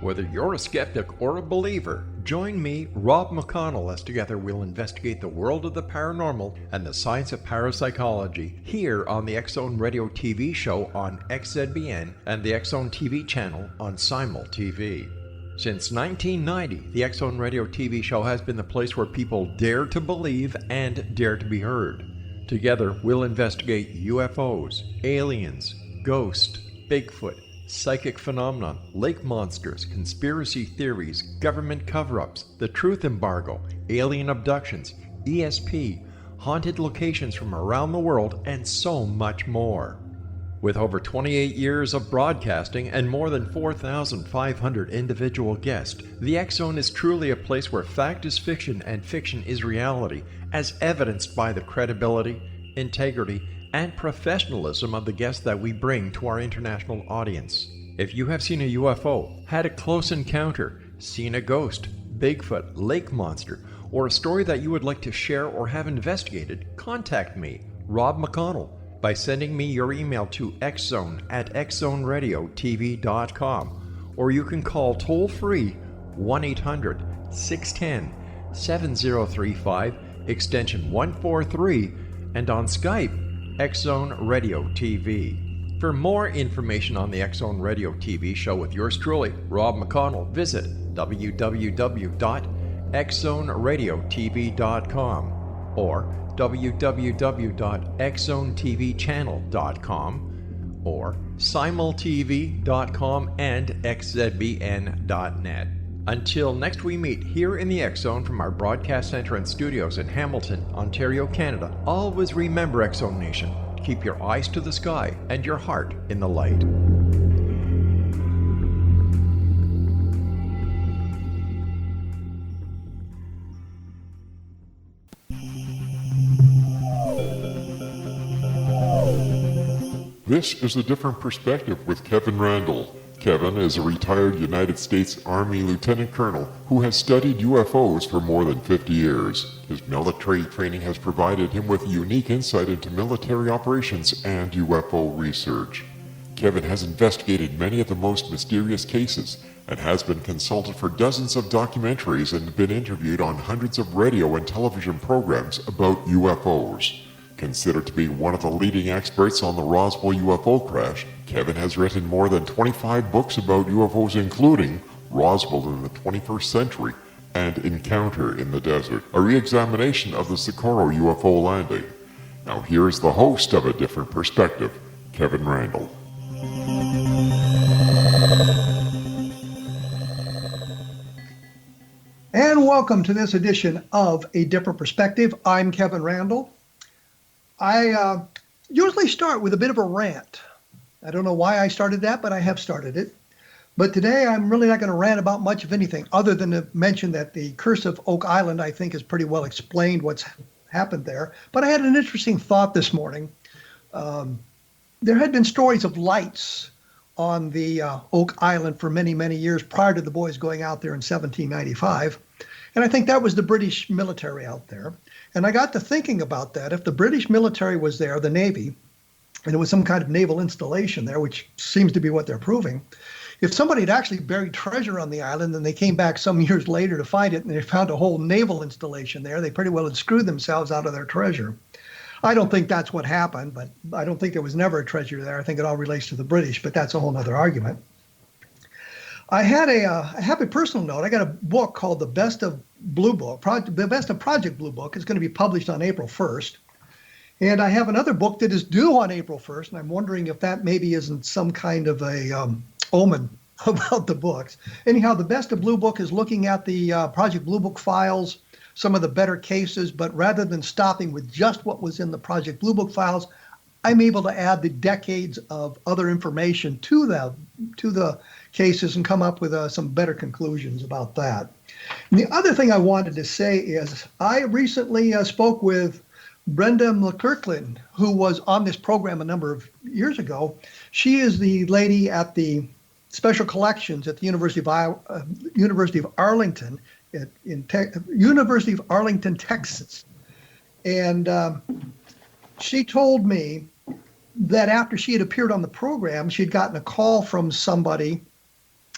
Whether you're a skeptic or a believer, join me, Rob McConnell, as together we'll investigate the world of the paranormal and the science of parapsychology here on the X-Zone Radio TV show on XZBN and the X-Zone TV channel on Simul TV. Since 1990, the X-Zone Radio TV show has been the place where people dare to believe and dare to be heard. Together, we'll investigate UFOs, aliens, ghosts, Bigfoot, psychic phenomenon, lake monsters, conspiracy theories, government cover-ups, the truth embargo, alien abductions, ESP, haunted locations from around the world, and so much more. With over 28 years of broadcasting and more than 4,500 individual guests, the X-Zone is truly a place where fact is fiction and fiction is reality, as evidenced by the credibility, integrity, and professionalism of the guests that we bring to our international audience. If you have seen a UFO, had a close encounter, seen a ghost, Bigfoot, lake monster, or a story that you would like to share or have investigated, contact me, Rob McConnell, by sending me your email to xzone@xzoneradiotv.com, or you can call toll-free 1-800-610-7035, extension 143, and on Skype, X-Zone Radio TV. For more information on the X-Zone Radio TV show with yours truly, Rob McConnell, visit www.xzoneradiotv.com or www.xzonetvchannel.com or simultv.com and xzbn.net. Until next we meet here in the X-Zone from our broadcast center and studios in Hamilton, Ontario, Canada, always remember, X-Zone Nation, keep your eyes to the sky and your heart in the light. This is A Different Perspective with Kevin Randle. Kevin is a retired United States Army Lieutenant Colonel who has studied UFOs for more than 50 years. His military training has provided him with unique insight into military operations and UFO research. Kevin has investigated many of the most mysterious cases and has been consulted for dozens of documentaries and been interviewed on hundreds of radio and television programs about UFOs. Considered to be one of the leading experts on the Roswell UFO crash, Kevin has written more than 25 books about UFOs, including Roswell in the 21st Century and Encounter in the Desert, a re-examination of the Socorro UFO landing. Now here's the host of A Different Perspective, Kevin Randle. And welcome to this edition of A Different Perspective. I'm Kevin Randle. I usually start with a bit of a rant. I don't know why I started that, but I have started it. But today I'm really not going to rant about much of anything other than to mention that the Curse of Oak Island, I think, has pretty well explained what's happened there. But I had an interesting thought this morning. There had been stories of lights on the Oak Island for many, many years prior to the boys going out there in 1795. And I think that was the British military out there. And I got to thinking about that. If the British military was there, the Navy, and it was some kind of naval installation there, which seems to be what they're proving, if somebody had actually buried treasure on the island and they came back some years later to find it and they found a whole naval installation there, they pretty well had screwed themselves out of their treasure. I don't think that's what happened, but I don't think there was never a treasure there. I think it all relates to the British, but that's a whole other argument. I have a personal note. I got a book called The Best of Blue Book, The Best of Project Blue Book. It's going to be published on April 1st. And I have another book that is due on April 1st, and I'm wondering if that maybe isn't some kind of a omen about the books. Anyhow, The Best of Blue Book is looking at the Project Blue Book files, some of the better cases, but rather than stopping with just what was in the Project Blue Book files, I'm able to add the decades of other information to the cases and come up with some better conclusions about that. And the other thing I wanted to say is I recently spoke with Brenda McClurkin, who was on this program a number of years ago. She is the lady at the Special Collections at the University of Arlington, University of Arlington, Texas. And she told me that after she had appeared on the program, she had gotten a call from somebody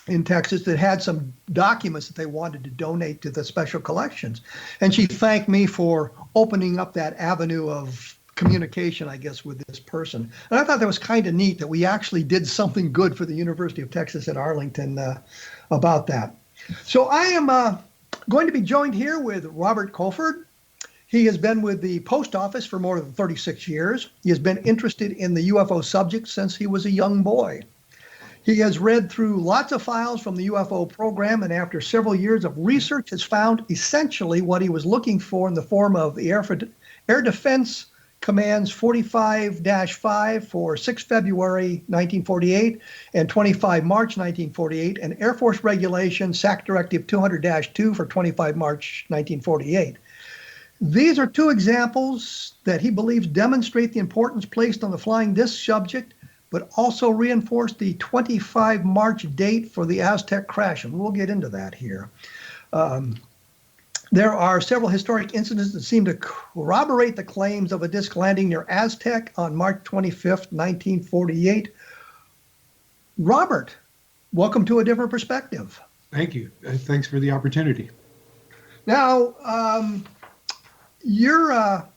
in Texas that had some documents that they wanted to donate to the special collections. And she thanked me for opening up that avenue of communication, I guess, with this person. And I thought that was kind of neat that we actually did something good for the University of Texas at Arlington about that. So I am going to be joined here with Robert Koford. He has been with the post office for more than 36 years. He has been interested in the UFO subject since he was a young boy. He has read through lots of files from the UFO program, and after several years of research has found essentially what he was looking for in the form of the Air Defense Command's 45-5 for 6 February 1948 and 25 March 1948, and Air Force Regulation SAC Directive 200-2 for 25 March 1948. These are two examples that he believes demonstrate the importance placed on the flying disc subject, but also reinforce the 25 March date for the Aztec crash, and we'll get into that here. There are several historic incidents that seem to corroborate the claims of a disc landing near Aztec on March 25th, 1948. Robert, welcome to A Different Perspective. Thank you. Thanks for the opportunity. Now, you're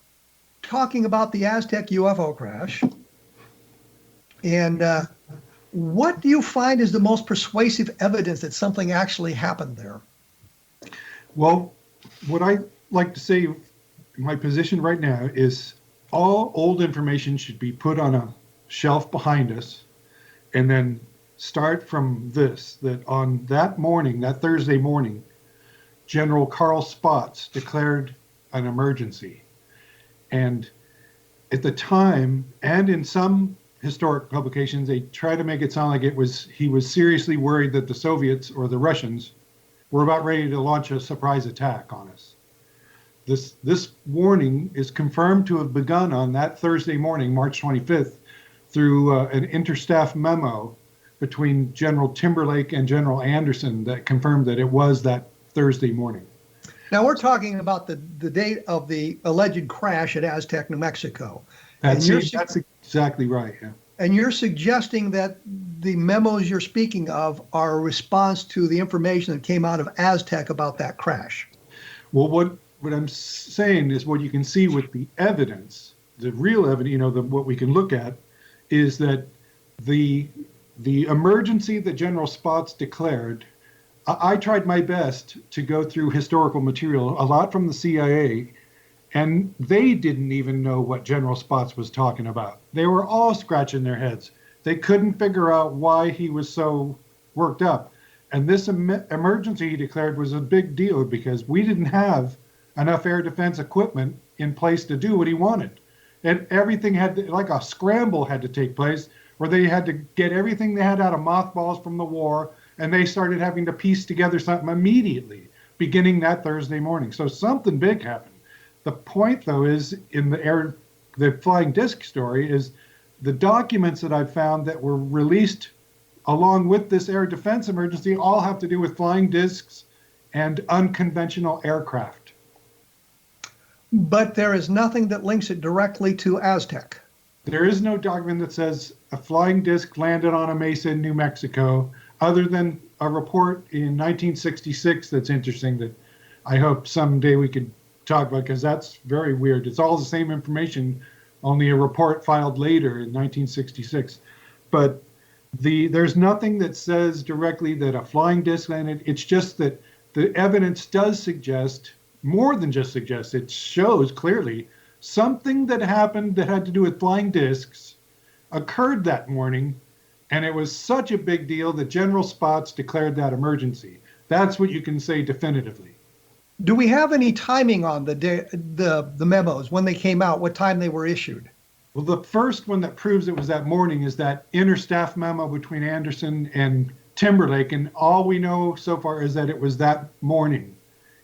talking about the Aztec UFO crash. And what do you find is the most persuasive evidence that something actually happened there? Well, what I like to say, my position right now is all old information should be put on a shelf behind us and then start from this, that on that morning, that Thursday morning, General Carl Spaatz declared an emergency. And at the time, and in some historic publications, they try to make it sound like he was seriously worried that the Soviets or the Russians were about ready to launch a surprise attack on us. This warning is confirmed to have begun on that Thursday morning, March 25th, through an interstaff memo between General Timberlake and General Anderson that confirmed that it was that Thursday morning. Now we're talking about the date of the alleged crash at Aztec, New Mexico. That's exactly right. Yeah. And you're suggesting that the memos you're speaking of are a response to the information that came out of Aztec about that crash. Well, what I'm saying is what you can see with the evidence, the real evidence, what we can look at, is that the emergency that General Spaatz declared. I tried my best to go through historical material, a lot from the CIA. And they didn't even know what General Spaatz was talking about. They were all scratching their heads. They couldn't figure out why he was so worked up. And this emergency he declared was a big deal because we didn't have enough air defense equipment in place to do what he wanted. And everything like a scramble had to take place where they had to get everything they had out of mothballs from the war, and they started having to piece together something immediately, beginning that Thursday morning. So something big happened. The point, though, is in the flying disc story is the documents that I've found that were released along with this air defense emergency all have to do with flying discs and unconventional aircraft. But there is nothing that links it directly to Aztec. There is no document that says a flying disc landed on a mesa in New Mexico, other than a report in 1966 that's interesting that I hope someday we could talk about, because that's very weird. It's all the same information, only a report filed later in 1966. But there's nothing that says directly that a flying disc landed. It's just that the evidence does suggest, more than just suggest, it shows clearly something that happened that had to do with flying discs occurred that morning, and it was such a big deal that General Spaatz declared that emergency. That's what you can say definitively. Do we have any timing on the memos, when they came out, what time they were issued? Well, the first one that proves it was that morning is that interstaff memo between Anderson and Timberlake, and all we know so far is that it was that morning.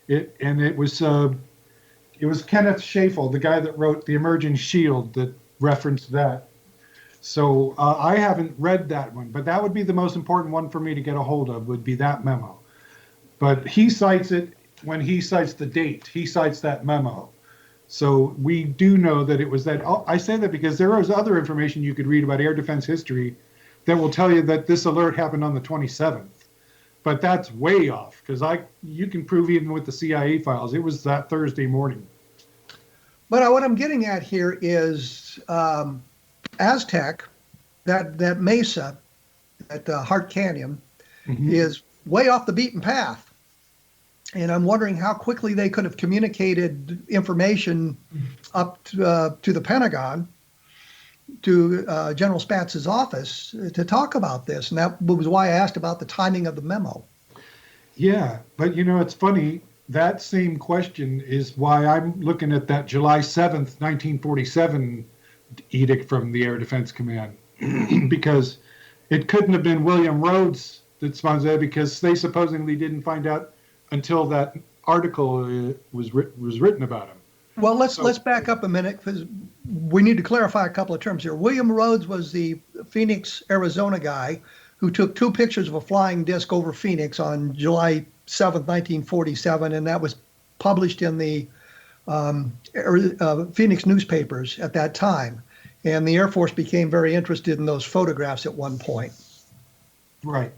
It was Kenneth Schafel, the guy that wrote The Emerging Shield, that referenced that. So I haven't read that one, but that would be the most important one for me to get a hold of, would be that memo. But he cites it when he cites the date. He cites that memo. So we do know that it was that. I say that because there is other information you could read about air defense history that will tell you that this alert happened on the 27th. but that's way off because you can prove even with the CIA files, it was that Thursday morning. But what I'm getting at here is Aztec, that mesa at Hart Canyon, is way off the beaten path. And I'm wondering how quickly they could have communicated information up to the Pentagon, to General Spatz's office to talk about this. And that was why I asked about the timing of the memo. Yeah, but it's funny. That same question is why I'm looking at that July 7th, 1947 edict from the Air Defense Command, because it couldn't have been William Rhodes that sponsored that, because they supposedly didn't find out until that article was written about him. Well, let's back up a minute, because we need to clarify a couple of terms here. William Rhodes was the Phoenix, Arizona guy who took 2 pictures of a flying disc over Phoenix on July 7th, 1947, and that was published in the Phoenix newspapers at that time. And the Air Force became very interested in those photographs at one point. Right.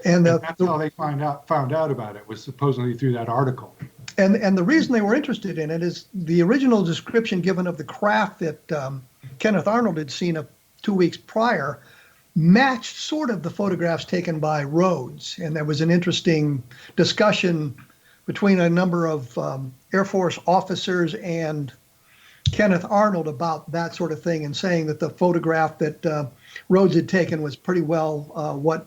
And that's how they found out about it, was supposedly through that article. And the reason they were interested in it is the original description given of the craft that Kenneth Arnold had seen 2 weeks prior matched sort of the photographs taken by Rhodes. And there was an interesting discussion between a number of Air Force officers and Kenneth Arnold about that sort of thing, and saying that the photograph that Rhodes had taken was pretty well what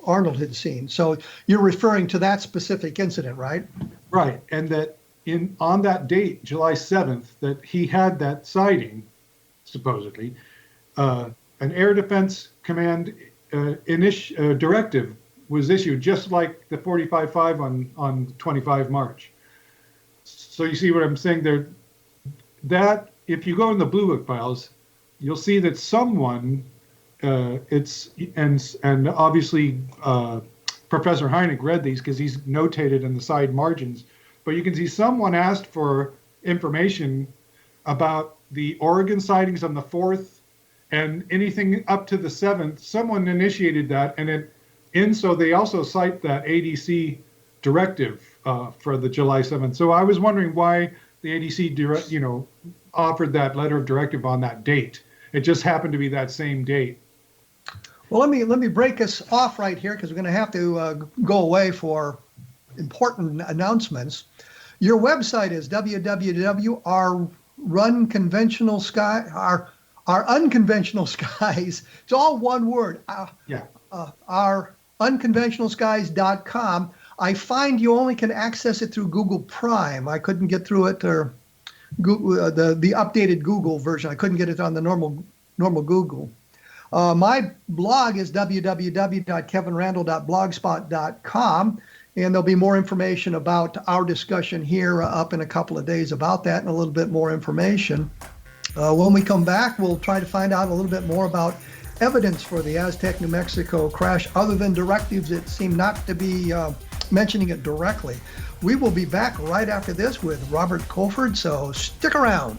Arnold had seen. So you're referring to that specific incident, right? Right, and that on that date, July 7th, that he had that sighting, supposedly, an Air Defense Command directive was issued, just like the 45-5 on 25 March. So you see what I'm saying there? That if you go in the Blue Book files, you'll see that someone, and obviously Professor Hynek read these because he's notated in the side margins, but you can see someone asked for information about the Oregon sightings on the 4th and anything up to the 7th. Someone initiated that, and so they also cite that ADC directive for the July 7th. So I was wondering why the ADC offered that letter of directive on that date. It just happened to be that same date. Well, let me break us off right here, because we're going to have to go away for important announcements. Your website is our unconventional skies. It's all one word. Our unconventionalskies.com. I find you only can access it through Google Prime. I couldn't get through it, or Google, the updated Google version. I couldn't get it on the normal Google. My blog is www.kevinrandle.blogspot.com, and there'll be more information about our discussion here up in a couple of days about that, and a little bit more information. When we come back, we'll try to find out a little bit more about evidence for the Aztec, New Mexico crash, other than directives that seem not to be mentioning it directly. We will be back right after this with Robert Koford, so stick around.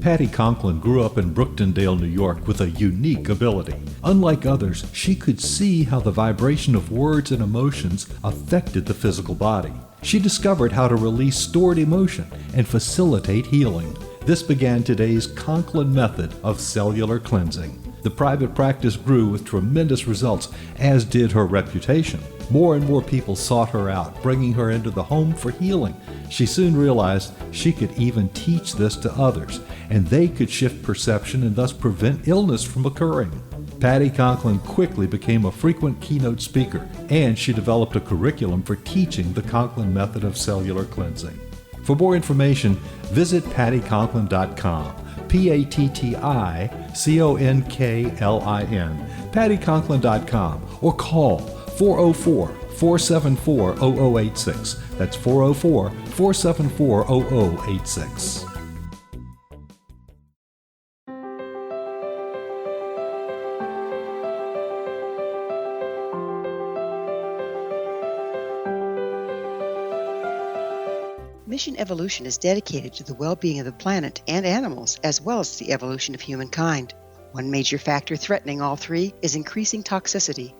Patty Conklin grew up in Brooktondale, New York, with a unique ability. Unlike others, she could see how the vibration of words and emotions affected the physical body. She discovered how to release stored emotion and facilitate healing. This began today's Conklin method of cellular cleansing. The private practice grew with tremendous results, as did her reputation. More and more people sought her out, bringing her into the home for healing. She soon realized she could even teach this to others, and they could shift perception and thus prevent illness from occurring. Patty Conklin quickly became a frequent keynote speaker, and she developed a curriculum for teaching the Conklin method of cellular cleansing. For more information, visit pattyconklin.com. PATTICONKLIN, pattyconklin.com, or call 404-474-0086. That's 404-474-0086. Mission Evolution is dedicated to the well-being of the planet and animals, as well as the evolution of humankind. One major factor threatening all three is increasing toxicity.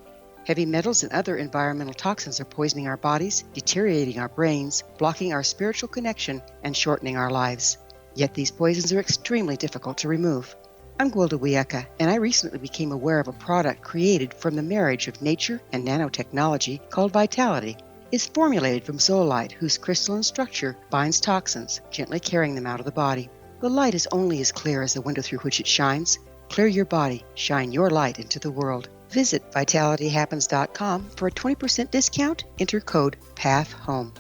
Heavy metals and other environmental toxins are poisoning our bodies, deteriorating our brains, blocking our spiritual connection, and shortening our lives. Yet these poisons are extremely difficult to remove. I'm Gwilda Wiyaka, and I recently became aware of a product created from the marriage of nature and nanotechnology called Vitality. It's formulated from zoolite, whose crystalline structure binds toxins, gently carrying them out of the body. The light is only as clear as the window through which it shines. Clear your body, shine your light into the world. Visit vitalityhappens.com for a 20% discount. Enter code PATHHOME.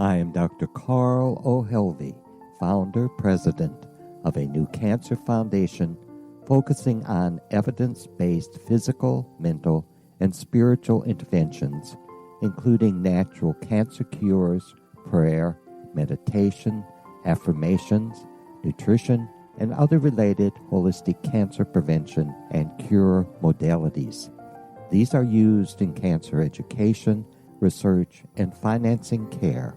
I am Dr. Carl O'Helvey, founder, president of a new cancer foundation focusing on evidence-based physical, mental, and spiritual interventions, including natural cancer cures, prayer, meditation, affirmations, nutrition, and other related holistic cancer prevention and cure modalities. These are used in cancer education, research, and financing care.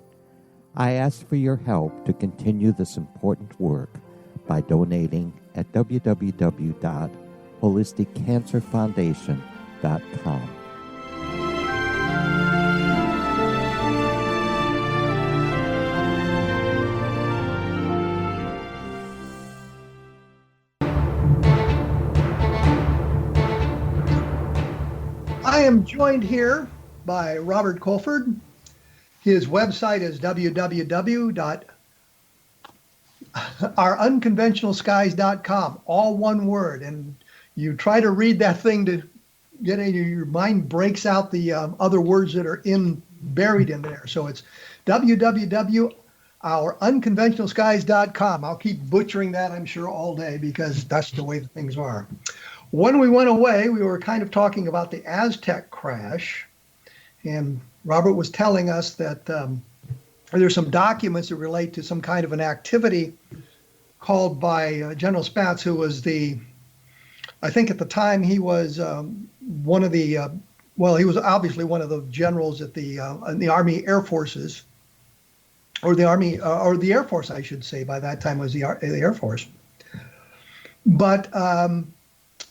I ask for your help to continue this important work by donating at www.holisticcancerfoundation.com. I am joined here by Robert Koford. His website is www.ourunconventionalskies.com, all one word. And you try to read that thing to get in, your mind breaks out the other words that are buried in there. So it's www.ourunconventionalskies.com. I'll keep butchering that, I'm sure, all day because that's the way the things are. When we went away, we were kind of talking about the Aztec crash, and Robert was telling us that there's some documents that relate to some kind of an activity called by General Spatz, who was I think at the time he was one of the, he was obviously one of the generals at in the Army Air Forces, or the Army, or the Air Force, I should say. By that time was the Air Force. But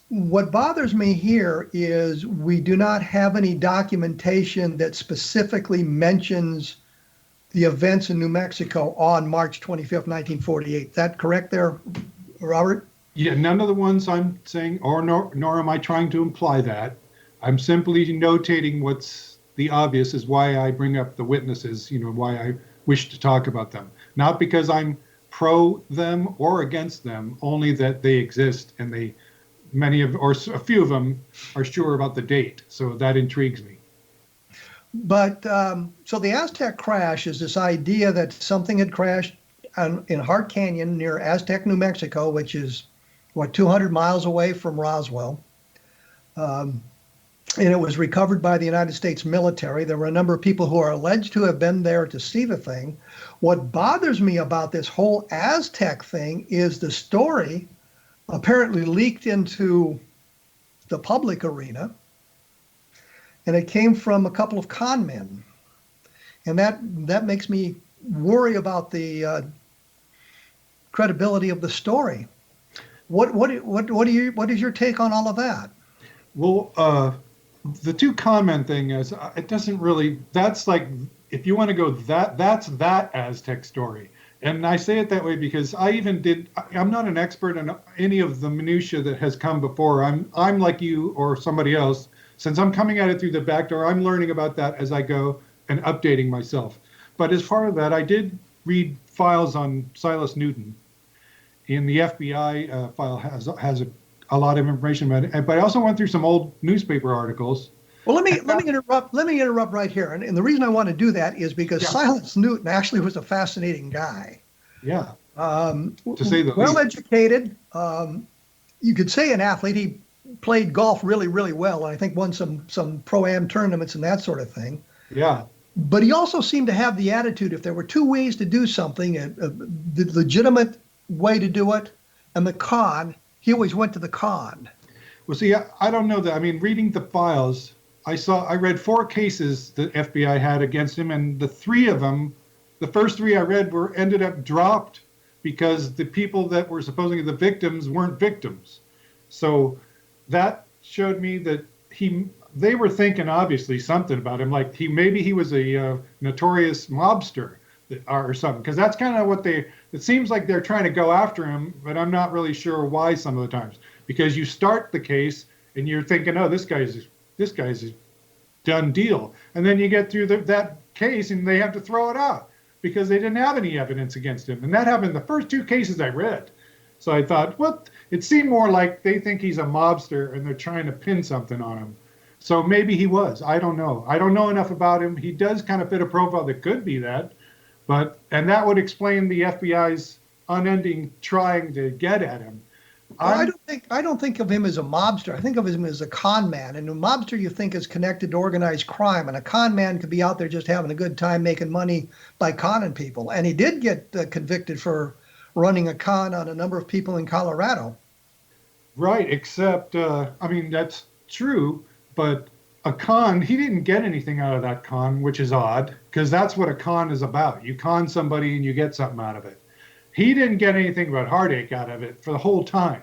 what bothers me here is we do not have any documentation that specifically mentions the events in New Mexico on March 25th, 1948. Is that correct there, Robert? Yeah, none of the ones I'm saying, nor am I trying to imply that. I'm simply notating what's the obvious is why I bring up the witnesses, why I wish to talk about them. Not because I'm pro them or against them, only that they exist and a few of them are sure about the date. So that intrigues me. But so the Aztec crash is this idea that something had crashed in Hart Canyon near Aztec, New Mexico, which is 200 miles away from Roswell. And it was recovered by the United States military. There were a number of people who are alleged to have been there to see the thing. What bothers me about this whole Aztec thing is the story apparently leaked into the public arena, and it came from a couple of con men, and that makes me worry about the credibility of the story. What is your take on all of that? Well, the two con men thing is it doesn't really. That's like if you want to go that's that Aztec story. And I say it that way because I'm not an expert in any of the minutia that has come before. I'm like you or somebody else. Since I'm coming at it through the back door, I'm learning about that as I go and updating myself. But as part of that, I did read files on Silas Newton. And the FBI file has a lot of information about it. But I also went through some old newspaper articles Well, let me interrupt right here, and the reason I want to do that is because Yeah. Silas Newton actually was a fascinating guy. Yeah, to say the Well least. educated, you could say an athlete. He played golf really, really well, and I think won some pro-am tournaments and that sort of thing. Yeah. But he also seemed to have the attitude, if there were two ways to do something, the legitimate way to do it and the con, he always went to the con. Well, see, I don't know that. I mean, reading the files, I read 4 cases the FBI had against him, and the 3 of them, the first 3 I read ended up dropped because the people that were supposedly the victims weren't victims. So that showed me that they were thinking obviously something about him, like maybe he was a notorious mobster or something, because that's kind of what it seems like they're trying to go after him, but I'm not really sure why some of the times, because you start the case and you're thinking, oh, this guy's a done deal, and then you get through that case and they have to throw it out because they didn't have any evidence against him, and that happened in the first 2 cases I read. So I thought, it seemed more like they think he's a mobster and they're trying to pin something on him. So maybe he was. I don't know. I don't know enough about him. He does kind of fit a profile that could be that, and that would explain the FBI's unending trying to get at him. Well, I don't think of him as a mobster. I think of him as a con man. And a mobster you think is connected to organized crime, and a con man could be out there just having a good time making money by conning people. And he did get convicted for running a con on a number of people in Colorado. Right, except I mean, that's true, but a con, he didn't get anything out of that con, which is odd, because that's what a con is about. You con somebody and you get something out of it. He didn't get anything but heartache out of it for the whole time.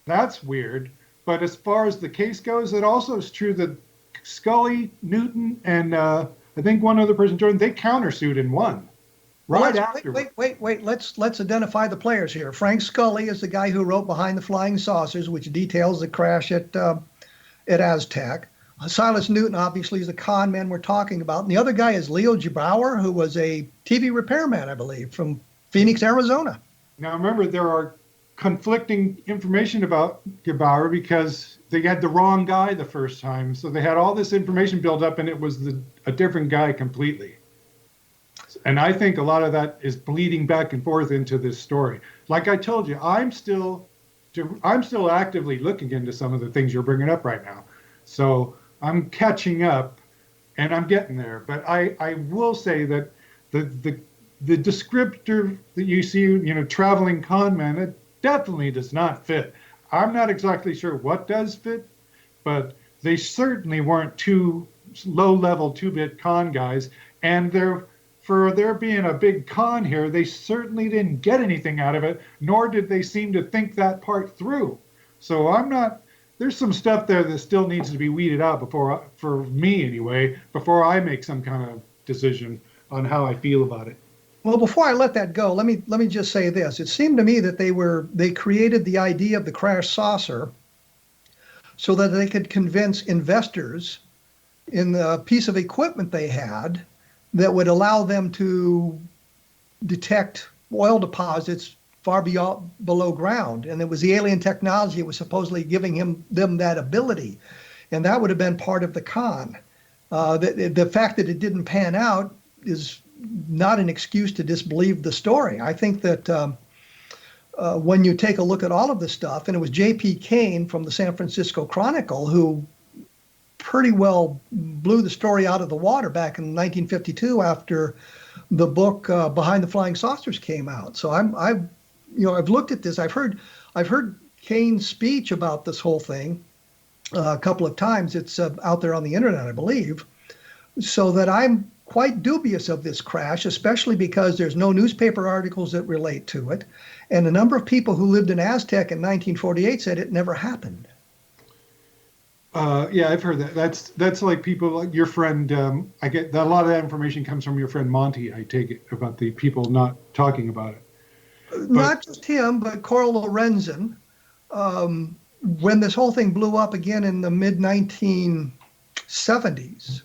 That's weird. But as far as the case goes, it also is true that Scully, Newton, and I think one other person, Jordan, they countersued and won. Right after. Wait. Let's identify the players here. Frank Scully is the guy who wrote Behind the Flying Saucers, which details the crash at Aztec. Silas Newton, obviously, is the con man we're talking about. And the other guy is Leo Gebauer, who was a TV repairman, I believe, from Phoenix, Arizona. Now, remember, there are conflicting information about Gebauer because they had the wrong guy the first time. So they had all this information built up, and it was a different guy completely. And I think a lot of that is bleeding back and forth into this story. Like I told you, I'm still actively looking into some of the things you're bringing up right now. So I'm catching up, and I'm getting there. But I will say that the descriptor that you see, traveling con man, it definitely does not fit. I'm not exactly sure what does fit, but they certainly weren't 2 low-level 2-bit con guys. And for there being a big con here, they certainly didn't get anything out of it, nor did they seem to think that part through. So there's some stuff there that still needs to be weeded out for me anyway, before I make some kind of decision on how I feel about it. Well, before I let that go, let me just say this. It seemed to me that they created the idea of the crash saucer so that they could convince investors in the piece of equipment they had that would allow them to detect oil deposits far below ground. And it was the alien technology that was supposedly giving them that ability. And that would have been part of the con. The fact that it didn't pan out is not an excuse to disbelieve the story. I think that when you take a look at all of this stuff, and it was J.P. Kane from the San Francisco Chronicle who pretty well blew the story out of the water back in 1952 after the book Behind the Flying Saucers came out. So I've looked at this. I've heard Kane's speech about this whole thing a couple of times. It's out there on the internet, I believe. So that I'm quite dubious of this crash, especially because there's no newspaper articles that relate to it. And a number of people who lived in Aztec in 1948 said it never happened. Yeah, I've heard that. That's like people like your friend. I get that a lot of that information comes from your friend Monty. I take it about the people not talking about it. Not just him, but Carl Lorenzen. When this whole thing blew up again in the mid 1970s,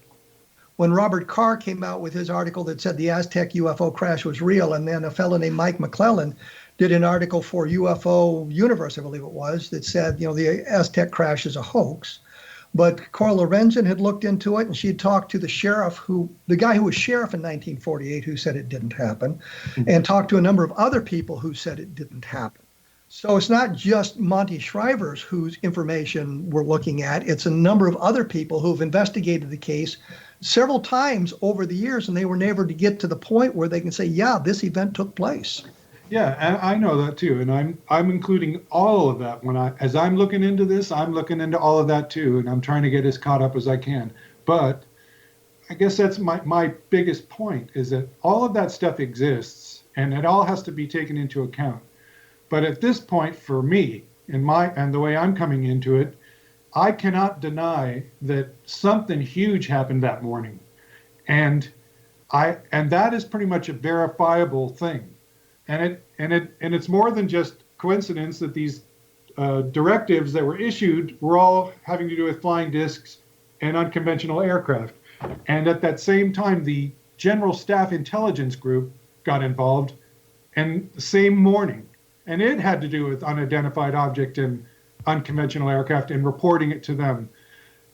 when Robert Carr came out with his article that said the Aztec UFO crash was real, and then a fellow named Mike McClellan did an article for UFO Universe, I believe it was, that said, the Aztec crash is a hoax. But Cora Lorenzen had looked into it, and she had talked to the guy who was sheriff in 1948, who said it didn't happen, and talked to a number of other people who said it didn't happen. So it's not just Monty Shriver's whose information we're looking at. It's a number of other people who've investigated the case several times over the years, and they were never to get to the point where they can say, yeah, this event took place. Yeah, and I know that too, and I'm including all of that as I'm looking into this. I'm looking into all of that too, and I'm trying to get as caught up as I can. But I guess that's my biggest point, is that all of that stuff exists, and it all has to be taken into account. But at this point, for me, and the way I'm coming into it, I cannot deny that something huge happened that morning, and that is pretty much a verifiable thing. And it's more than just coincidence that these directives that were issued were all having to do with flying discs and unconventional aircraft. And at that same time, the General Staff Intelligence Group got involved, and the same morning. And it had to do with unidentified object and unconventional aircraft and reporting it to them.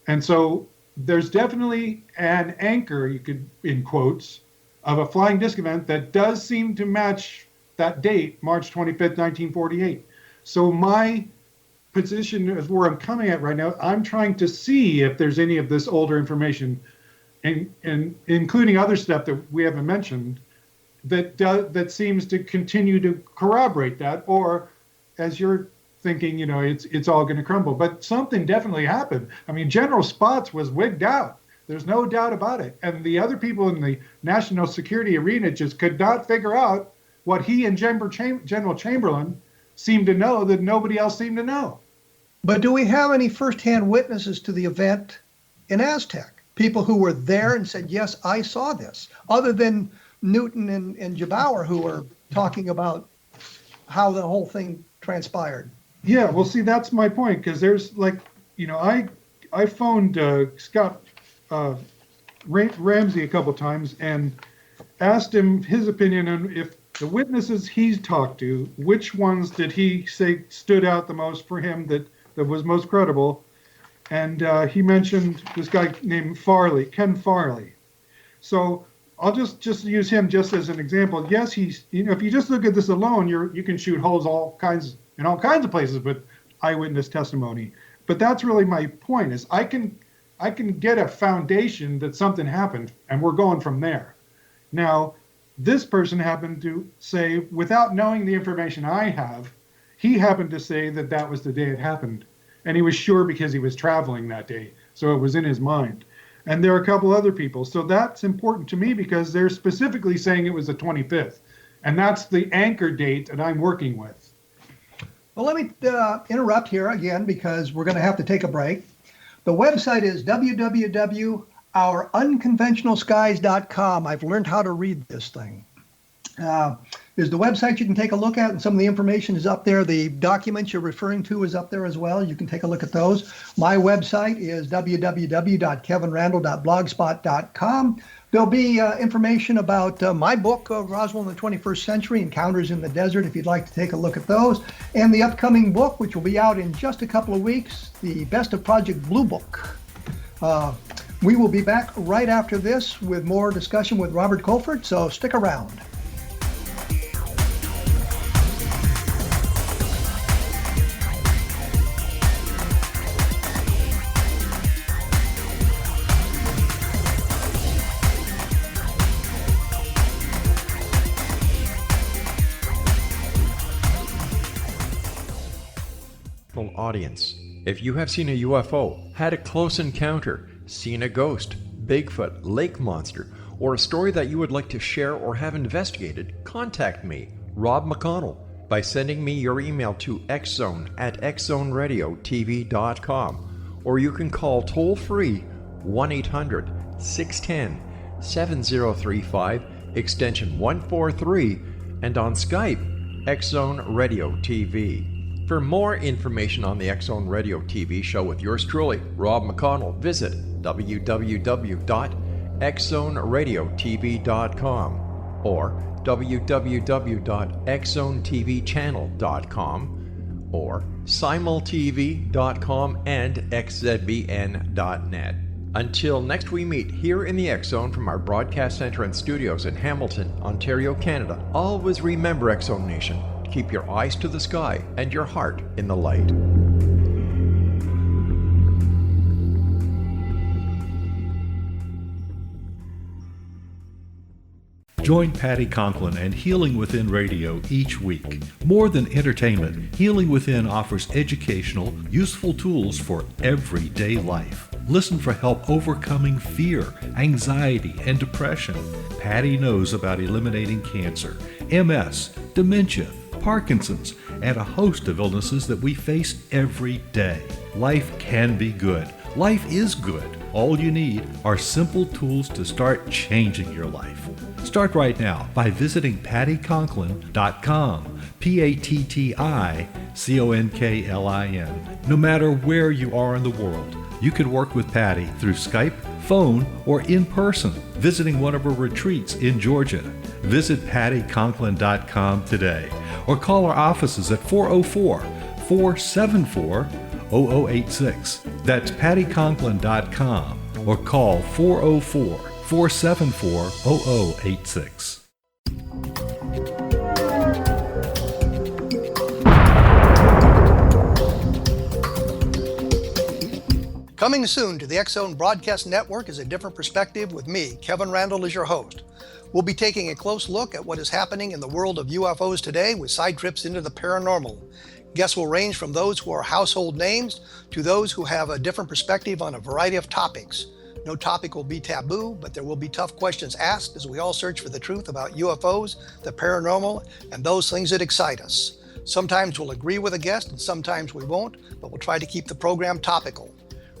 And so there's definitely an anchor, you could, in quotes, of a flying disc event that does seem to match that date, March 25th, 1948. So my position is where I'm coming at right now. I'm trying to see if there's any of this older information, and including other stuff that we haven't mentioned, that seems to continue to corroborate that, or as you're thinking, it's all going to crumble. But something definitely happened. I mean, General Spaatz was wigged out. There's no doubt about it. And the other people in the national security arena just could not figure out what he and General Chamberlain seemed to know that nobody else seemed to know. But do we have any firsthand witnesses to the event in Aztec? People who were there and said, yes, I saw this, other than Newton and Gebauer, who were talking about how the whole thing transpired. Yeah, well, see, that's my point, because there's I phoned Scott Ramsey a couple times and asked him his opinion on if the witnesses he's talked to, which ones did he say stood out the most for him, that was most credible. And he mentioned this guy named Ken Farley. So I'll just use him just as an example. Yes, he's, if you just look at this alone, you can shoot holes in all kinds of places with eyewitness testimony. But that's really my point, is I can get a foundation that something happened, and we're going from there. Now, this person happened to say, without knowing the information I have, he happened to say that was the day it happened. And he was sure because he was traveling that day. So it was in his mind. And there are a couple other people. So that's important to me because they're specifically saying it was the 25th. And that's the anchor date that I'm working with. Well, let me interrupt here again because we're going to have to take a break. The website is www.ourunconventionalskies.com. I've learned how to read this thing. There's the website you can take a look at, and some of the information is up there. The documents you're referring to is up there as well. You can take a look at those. My website is www.kevinrandle.blogspot.com. There'll be information about my book, Roswell in the 21st Century, Encounters in the Desert, if you'd like to take a look at those. And the upcoming book, which will be out in just a couple of weeks, the Best of Project Blue Book. We will be back right after this with more discussion with Robert Koford, so stick around. Audience. If you have seen a UFO, had a close encounter, seen a ghost, Bigfoot, lake monster, or a story that you would like to share or have investigated, contact me, Rob McConnell, by sending me your email to xzone@xzoneradiotv.com, or you can call toll-free 1-800-610-7035, extension 143, and on Skype, X-Zone Radio TV. For more information on the X-Zone Radio TV show with yours truly, Rob McConnell, visit www.xzoneradiotv.com or www.xzonetvchannel.com or simultv.com and xzbn.net. Until next we meet here in the X Zone from our broadcast center and studios in Hamilton, Ontario, Canada, always remember, X Zone Nation, keep your eyes to the sky and your heart in the light. Join Patty Conklin and Healing Within Radio each week. More than entertainment, Healing Within offers educational, useful tools for everyday life. Listen for help overcoming fear, anxiety, and depression. Patty knows about eliminating cancer, MS, dementia, Parkinson's, and a host of illnesses that we face every day. Life can be good. Life is good. All you need are simple tools to start changing your life. Start right now by visiting pattyconklin.com, PATTICONKLIN. No matter where you are in the world, you can work with Patty through Skype, phone, or in person, visiting one of her retreats in Georgia. Visit pattyconklin.com today or call our offices at 404-474-0086. That's pattyconklin.com or call 404-474-0086. Coming soon to the X Zone Broadcast Network is A Different Perspective with me, Kevin Randle, as your host. We'll be taking a close look at what is happening in the world of UFOs today with side trips into the paranormal. Guests will range from those who are household names to those who have a different perspective on a variety of topics. No topic will be taboo, but there will be tough questions asked as we all search for the truth about UFOs, the paranormal, and those things that excite us. Sometimes we'll agree with a guest and sometimes we won't, but we'll try to keep the program topical.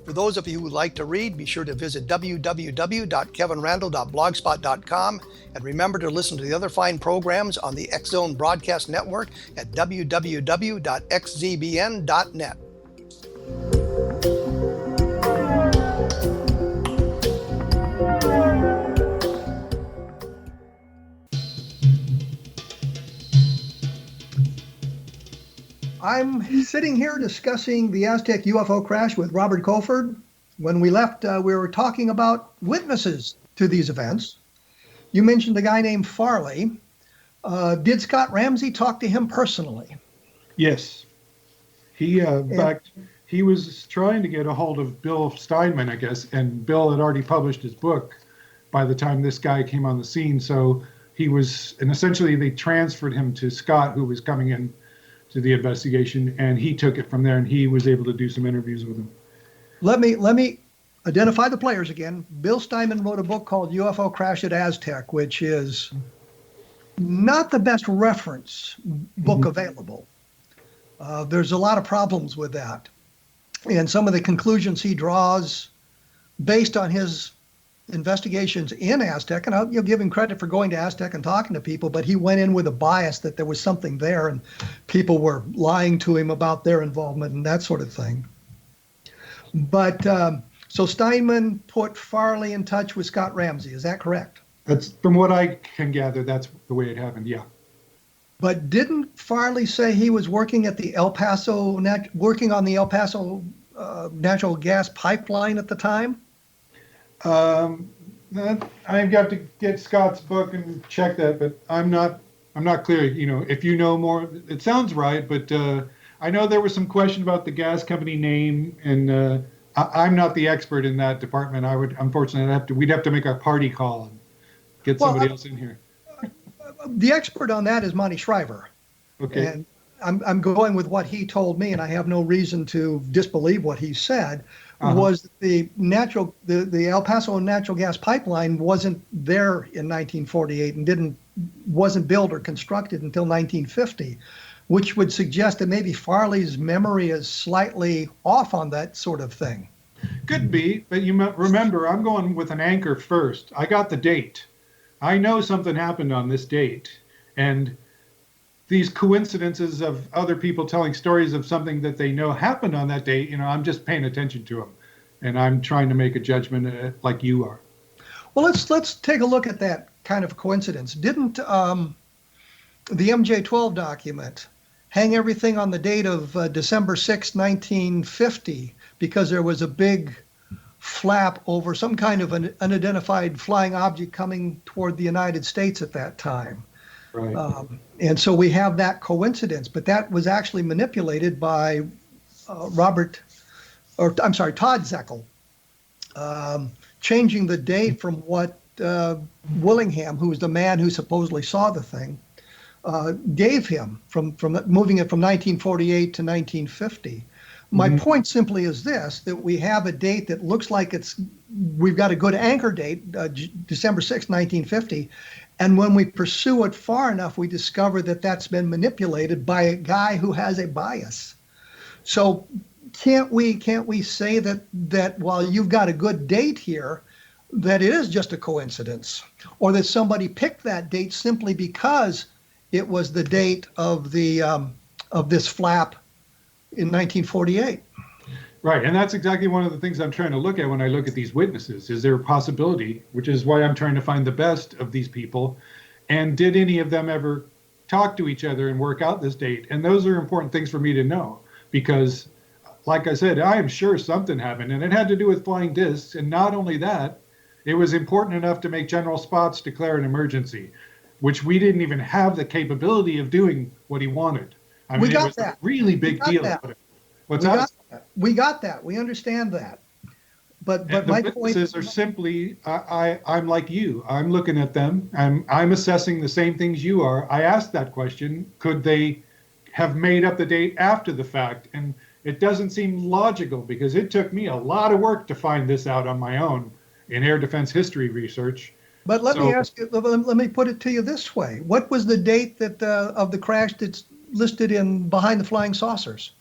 For those of you who would like to read, be sure to visit www.kevinrandle.blogspot.com and remember to listen to the other fine programs on the X Zone Broadcast Network at www.xzbn.net. I'm sitting here discussing the Aztec UFO crash with Robert Koford. When we left, we were talking about witnesses to these events. You mentioned a guy named Farley. Did Scott Ramsey talk to him personally? Yes. He, in fact, he was trying to get a hold of Bill Steinman, I guess, and Bill had already published his book by the time this guy came on the scene. So he was, and essentially they transferred him to Scott, who was coming in to the investigation, and he took it from there, and he was able to do some interviews with him. Let me identify the players again. Bill Steinman wrote a book called UFO Crash at Aztec, which is not the best reference book available. There's a lot of problems with that. And some of the conclusions he draws based on his investigations in Aztec, and you'll give him credit for going to Aztec and talking to people, but he went in with a bias that there was something there and people were lying to him about their involvement and that sort of thing. But so Steinman put Farley in touch with Scott Ramsey. Is that correct? That's, from what I can gather, that's the way it happened, yeah. But didn't Farley say he was working at the working on the El Paso natural gas pipeline at the time? I've got to get Scott's book and check that, but I'm not clear. You know, if you know more, it sounds right, but I know there was some question about the gas company name, and I'm not the expert in that department. I would, unfortunately, we'd have to make a party call and get somebody else in here. The expert on that is Monty Shriver. Okay. And I'm going with what he told me, and I have no reason to disbelieve what he said. Was the El Paso natural gas pipeline wasn't there in 1948 and wasn't built or constructed until 1950, which would suggest that maybe Farley's memory is slightly off on that sort of thing. Could be, but you remember, I'm going with an anchor first. I got the date. I know something happened on this date, and these coincidences of other people telling stories of something that they know happened on that date, you know, I'm just paying attention to them, and I'm trying to make a judgment like you are. Well, let's take a look at that kind of coincidence. Didn't the MJ-12 document hang everything on the date of December 6, 1950, because there was a big flap over some kind of an unidentified flying object coming toward the United States at that time. Right. And so we have that coincidence, but that was actually manipulated by Todd Zeckel, changing the date from what Willingham, who was the man who supposedly saw the thing, gave him from moving it from 1948 to 1950. My point simply is this, that we have a date that looks like we've got a good anchor date, December 6, 1950. And when we pursue it far enough, we discover that that's been manipulated by a guy who has a bias. So can't we say that while you've got a good date here, that it is just a coincidence, or that somebody picked that date simply because it was the date of this flap in 1948. Right, and that's exactly one of the things I'm trying to look at when I look at these witnesses. Is there a possibility, which is why I'm trying to find the best of these people, and did any of them ever talk to each other and work out this date? And those are important things for me to know, because, like I said, I am sure something happened, and it had to do with flying discs. And not only that, it was important enough to make General Spaatz declare an emergency, which we didn't even have the capability of doing what he wanted. I mean, it was a really big deal. What's that? We got that. We understand that. But my point witnesses are simply, I'm like you. I'm looking at them. I'm assessing the same things you are. I asked that question. Could they have made up the date after the fact? And it doesn't seem logical, because it took me a lot of work to find this out on my own in air defense history research. But let me ask you. Let me put it to you this way: what was the date that of the crash that's listed in Behind the Flying Saucers?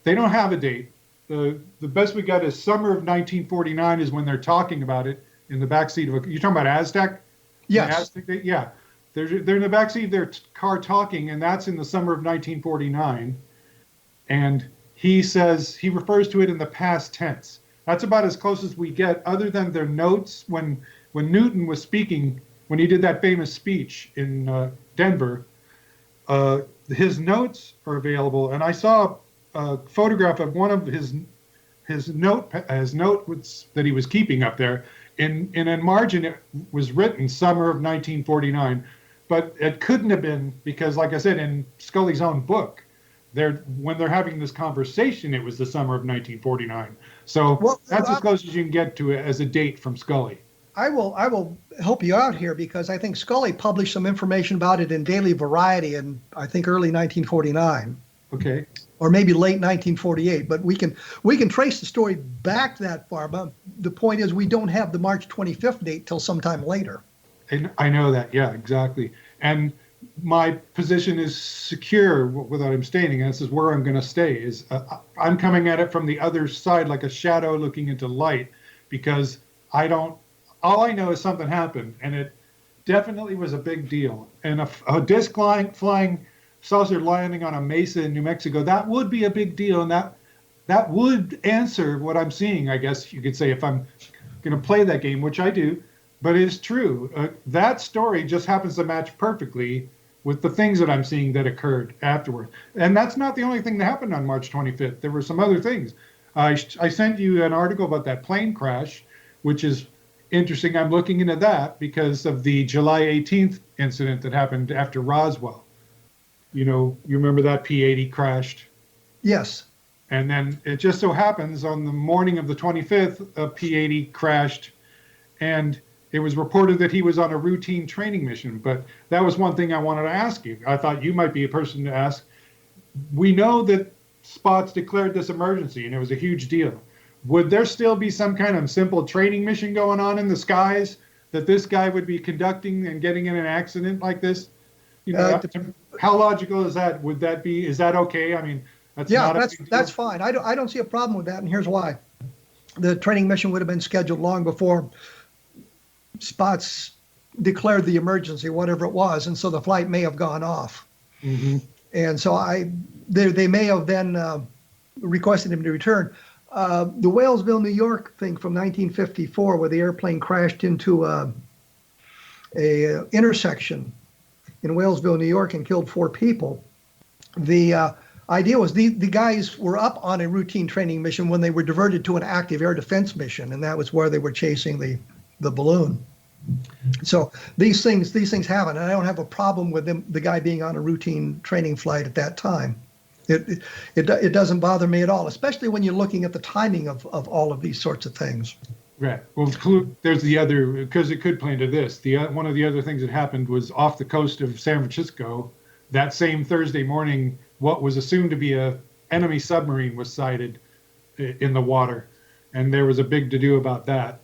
They don't have a date. The best we got is summer of 1949 is when they're talking about it in the backseat of a. You're talking about Aztec? Yes. Aztec, yeah. They're in the backseat of their car talking, and that's in the summer of 1949. And he refers to it in the past tense. That's about as close as we get, other than their notes when Newton was speaking, when he did that famous speech in Denver. His notes are available, and I saw a photograph of one of his note that he was keeping up there. In a margin, it was written summer of 1949, but it couldn't have been, because, like I said, in Scully's own book, when they're having this conversation, it was the summer of 1949. So that's as close as you can get to it as a date from Scully. I will help you out here, because I think Scully published some information about it in Daily Variety in, I think, early 1949. Okay. Or maybe late 1948, but we can trace the story back that far. But the point is, we don't have the March 25th date till sometime later. And I know that, yeah, exactly. And my position is secure without abstaining, and this is where I'm going to stay. Is I'm coming at it from the other side, like a shadow looking into light, because all I know is something happened, and it definitely was a big deal. And a disc flying saucer landing on a mesa in New Mexico, that would be a big deal, and that would answer what I'm seeing, I guess you could say, if I'm going to play that game, which I do. But it's true. That story just happens to match perfectly with the things that I'm seeing that occurred afterward. And that's not the only thing that happened on March 25th. There were some other things. I sent you an article about that plane crash, which is interesting. I'm looking into that because of the July 18th incident that happened after Roswell. You remember that P-80 crashed? Yes. And then it just so happens on the morning of the 25th, a P-80 crashed, and it was reported that he was on a routine training mission. But that was one thing I wanted to ask you. I thought you might be a person to ask. We know that Spaatz declared this emergency, and it was a huge deal. Would there still be some kind of simple training mission going on in the skies that this guy would be conducting and getting in an accident like this? How logical is that? Is that okay? I mean, that's fine. I don't see a problem with that, and here's why. The training mission would have been scheduled long before Spaatz declared the emergency, whatever it was, and so the flight may have gone off. Mm-hmm. And so they may have then requested him to return. The Walesville, New York thing from 1954, where the airplane crashed into a intersection in Walesville, New York, and killed 4 people. The idea was the guys were up on a routine training mission when they were diverted to an active air defense mission, and that was where they were chasing the balloon. So these things happen, and I don't have a problem with the guy being on a routine training flight at that time. It doesn't bother me at all, especially when you're looking at the timing of all of these sorts of things. Right. Well, there's the other, because it could play into this. One of the other things that happened was off the coast of San Francisco, that same Thursday morning, what was assumed to be a enemy submarine was sighted in the water, and there was a big to-do about that.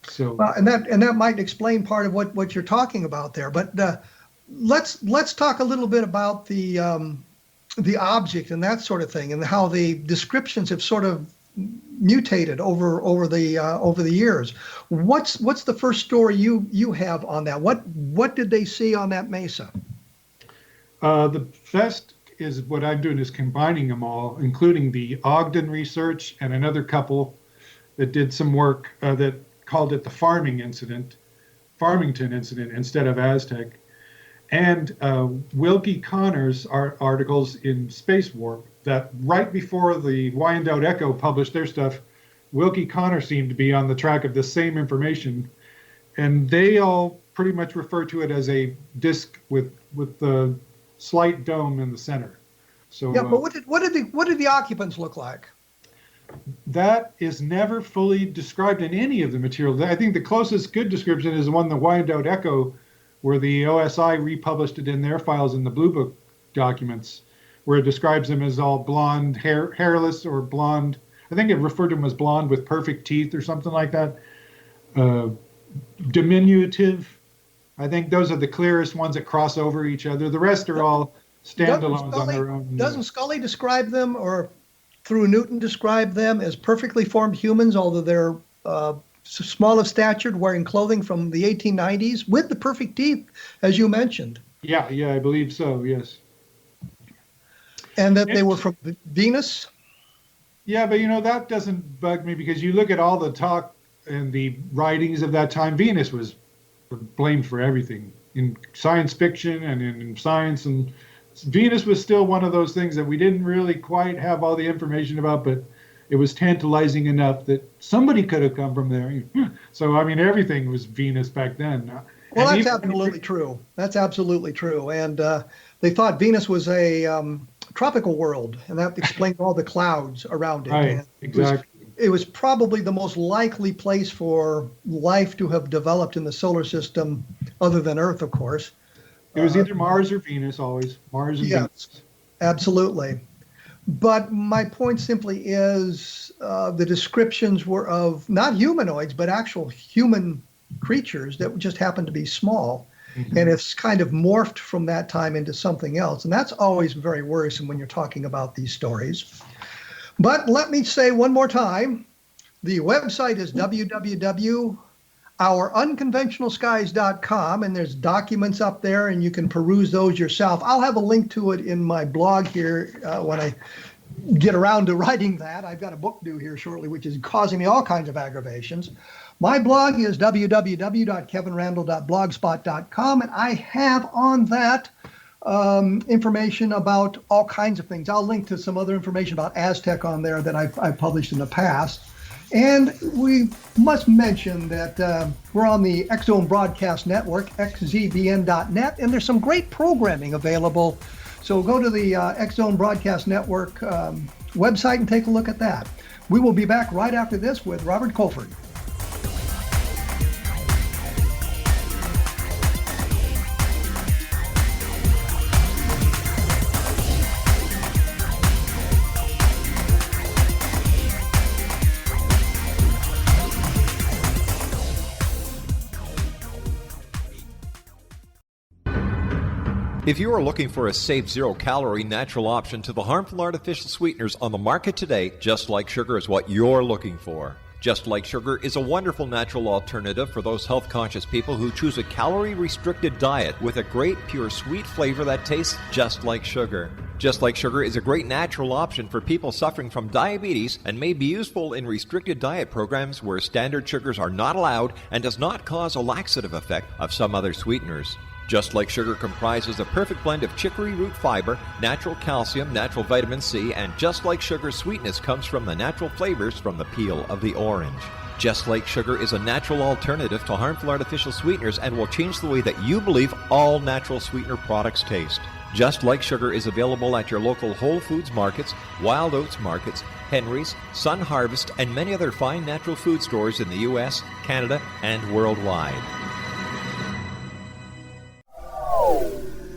So, well, and that might explain part of what you're talking about there. But let's talk a little bit about the object and that sort of thing, and how the descriptions have sort of mutated over the years. What's the first story you have on that? What did they see on that mesa? The best is what I'm doing is combining them all, including the Ogden research and another couple that did some work that called it the Farmington incident instead of Aztec, and Wilkie Connor's articles in Space Warp. That right before the Wyandotte Echo published their stuff, Wilkie Connor seemed to be on the track of the same information, and they all pretty much refer to it as a disk with the slight dome in the center. So yeah, but what did the occupants look like? That is never fully described in any of the material. I think the closest good description is the one, the Wyandotte Echo, where the OSI republished it in their files in the Blue Book documents, where it describes them as all blonde, hairless, or blonde. I think it referred to them as blonde with perfect teeth or something like that. Diminutive. I think those are the clearest ones that cross over each other. The rest are all standalones on their own. Doesn't Scully describe them, or through Newton describe them as perfectly formed humans, although they're small of stature, wearing clothing from the 1890s with the perfect teeth, as you mentioned? Yeah, I believe so, yes. And that they were from Venus? Yeah, but that doesn't bug me, because you look at all the talk and the writings of that time, Venus was blamed for everything in science fiction and in science, and Venus was still one of those things that we didn't really quite have all the information about, but it was tantalizing enough that somebody could have come from there. So, I mean, everything was Venus back then. Well, that's absolutely true. That's absolutely true. And they thought Venus was a tropical world, and that explained all the clouds around it. Right, exactly. It was probably the most likely place for life to have developed in the solar system, other than Earth, of course. It was either Mars or Venus, always. Mars and Venus. Absolutely. But my point simply is the descriptions were of not humanoids, but actual human creatures that just happened to be small. Mm-hmm. And it's kind of morphed from that time into something else. And that's always very worrisome when you're talking about these stories. But let me say one more time, the website is www.ourunconventionalskies.com, and there's documents up there, and you can peruse those yourself. I'll have a link to it in my blog here when I get around to writing that. I've got a book due here shortly, which is causing me all kinds of aggravations. My blog is www.kevinrandle.blogspot.com, and I have on that information about all kinds of things. I'll link to some other information about Aztec on there that I've published in the past. And we must mention that we're on the X Zone Broadcast Network, xzbn.net, and there's some great programming available. So go to the X Zone Broadcast Network website and take a look at that. We will be back right after this with Robert Koford. If you are looking for a safe, zero-calorie natural option to the harmful artificial sweeteners on the market today, Just Like Sugar is what you're looking for. Just Like Sugar is a wonderful natural alternative for those health-conscious people who choose a calorie-restricted diet with a great, pure, sweet flavor that tastes just like sugar. Just Like Sugar is a great natural option for people suffering from diabetes and may be useful in restricted diet programs where standard sugars are not allowed and does not cause a laxative effect of some other sweeteners. Just Like Sugar comprises a perfect blend of chicory root fiber, natural calcium, natural vitamin C, and Just Like Sugar's sweetness comes from the natural flavors from the peel of the orange. Just Like Sugar is a natural alternative to harmful artificial sweeteners and will change the way that you believe all natural sweetener products taste. Just Like Sugar is available at your local Whole Foods markets, Wild Oats markets, Henry's, Sun Harvest, and many other fine natural food stores in the U.S., Canada, and worldwide.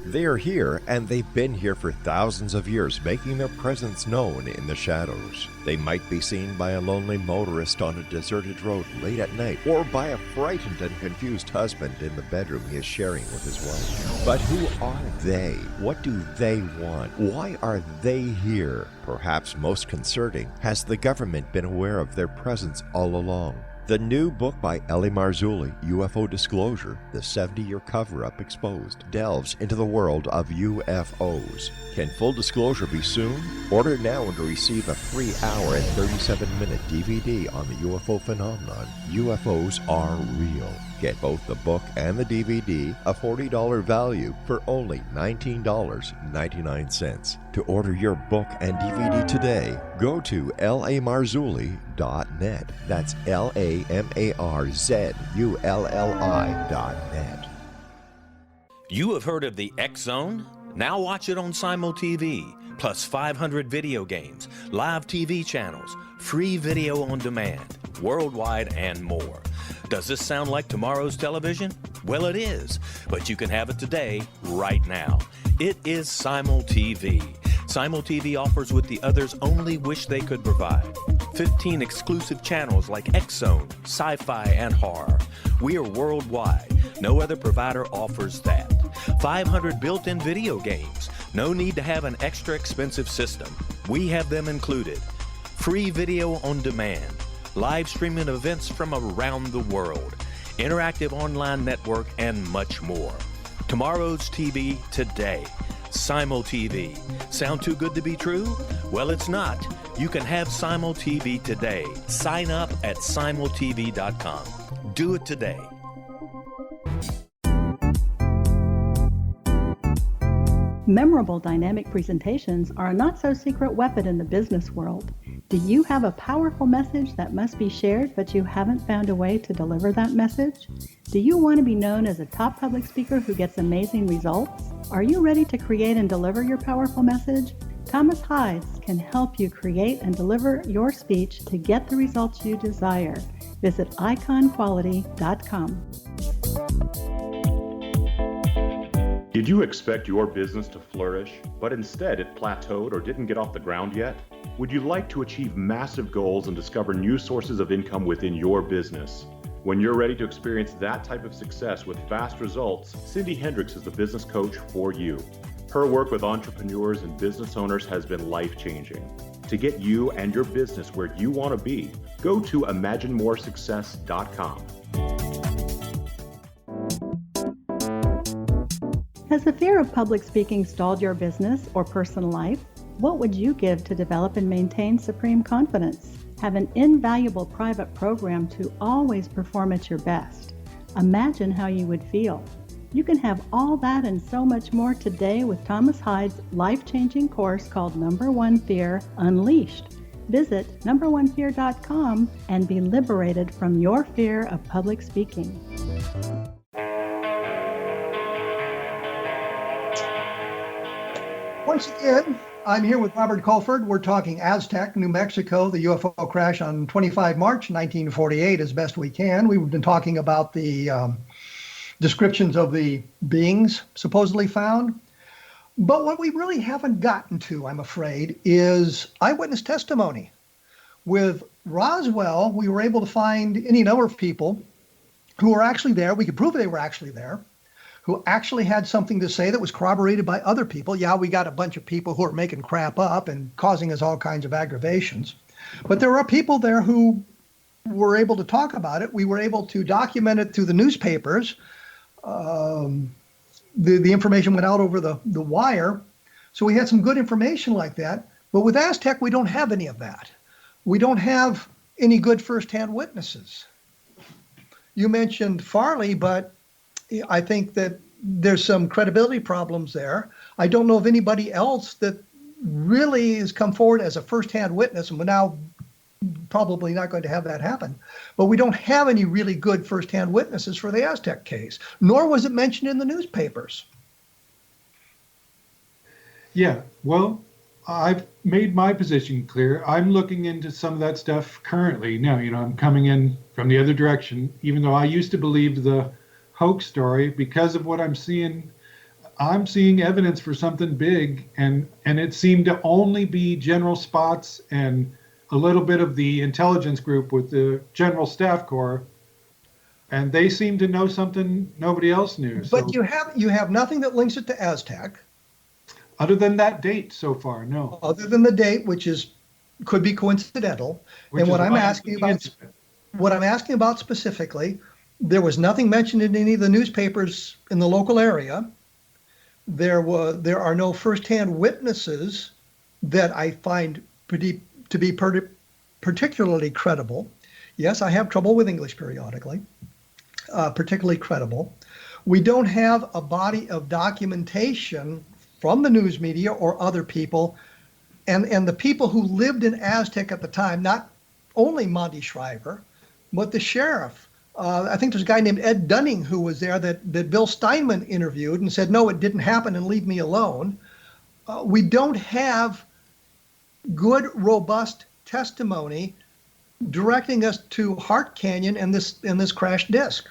They are here, and they've been here for thousands of years, making their presence known in the shadows. They might be seen by a lonely motorist on a deserted road late at night, or by a frightened and confused husband in the bedroom he is sharing with his wife. But who are they? What do they want? Why are they here? Perhaps most concerning, has the government been aware of their presence all along? The new book by L.A. Marzulli, UFO Disclosure, the 70-year cover-up exposed, delves into the world of UFOs. Can full disclosure be soon? Order now and receive a free hour and 37-minute DVD on the UFO phenomenon. UFOs are real. Get both the book and the DVD, a $40 value, for only $19.99. To order your book and DVD today, go to lamarzulli.net. That's LAMARZULLI.net. You have heard of the X Zone? Now watch it on Simul TV, plus 500 video games, live TV channels, free video on demand, worldwide, and more. Does this sound like tomorrow's television? Well, it is, but you can have it today, right now. It is Simul TV. Simul TV offers what the others only wish they could provide. 15 exclusive channels like X Zone, sci-fi, and horror. We are worldwide. No other provider offers that. 500 built-in video games. No need to have an extra expensive system. We have them included. Free video on demand. Live streaming events from around the world, interactive online network, and much more. Tomorrow's TV today. Simul TV. Sound too good to be true? Well, it's not. You can have Simul TV today. Sign up at simultv.com. Do it today. Memorable dynamic presentations are a not-so-secret weapon in the business world. Do you have a powerful message that must be shared, but you haven't found a way to deliver that message? Do you want to be known as a top public speaker who gets amazing results? Are you ready to create and deliver your powerful message? Thomas Hides can help you create and deliver your speech to get the results you desire. Visit iconquality.com. Did you expect your business to flourish, but instead it plateaued or didn't get off the ground yet? Would you like to achieve massive goals and discover new sources of income within your business? When you're ready to experience that type of success with fast results, Cindy Hendricks is the business coach for you. Her work with entrepreneurs and business owners has been life-changing. To get you and your business where you want to be, go to imaginemoresuccess.com. Has the fear of public speaking stalled your business or personal life? What would you give to develop and maintain supreme confidence? Have an invaluable private program to always perform at your best. Imagine how you would feel. You can have all that and so much more today with Thomas Hides' life-changing course called Number One Fear Unleashed. Visit numberonefear.com and be liberated from your fear of public speaking. Once again, I'm here with Robert Koford. We're talking Aztec, New Mexico, the UFO crash on 25 March 1948 as best we can. We've been talking about the descriptions of the beings supposedly found. But what we really haven't gotten to, I'm afraid, is eyewitness testimony. With Roswell, we were able to find any number of people who were actually there. We could prove they were actually there, who actually had something to say that was corroborated by other people. Yeah, we got a bunch of people who are making crap up and causing us all kinds of aggravations. But there are people there who were able to talk about it. We were able to document it through the newspapers. The information went out over the wire. So we had some good information like that. But with Aztec, we don't have any of that. We don't have any good firsthand witnesses. You mentioned Farley, but I think that there's some credibility problems there. I don't know of anybody else that really has come forward as a firsthand witness, and we're now probably not going to have that happen. But we don't have any really good firsthand witnesses for the Aztec case, nor was it mentioned in the newspapers. Yeah, well, I've made my position clear. I'm looking into some of that stuff currently. Now, I'm coming in from the other direction, even though I used to believe the hoax story. Because of what I'm seeing evidence for something big, and it seemed to only be general spots and a little bit of the intelligence group with the General Staff Corps, and they seem to know something nobody else knew. But you have nothing that links it to Aztec. Other than that date so far, no. Other than the date, which could be coincidental. And what I'm asking about specifically, there was nothing mentioned in any of the newspapers in the local area. There are no firsthand witnesses that I find to be particularly credible. Yes, I have trouble with English periodically. Particularly credible. We don't have a body of documentation from the news media or other people, and the people who lived in Aztec at the time, not only Monty Shriver, but the sheriff. I think there's a guy named Ed Dunning who was there that Bill Steinman interviewed and said, no, it didn't happen and leave me alone. We don't have good, robust testimony directing us to Hart Canyon and this crashed disc.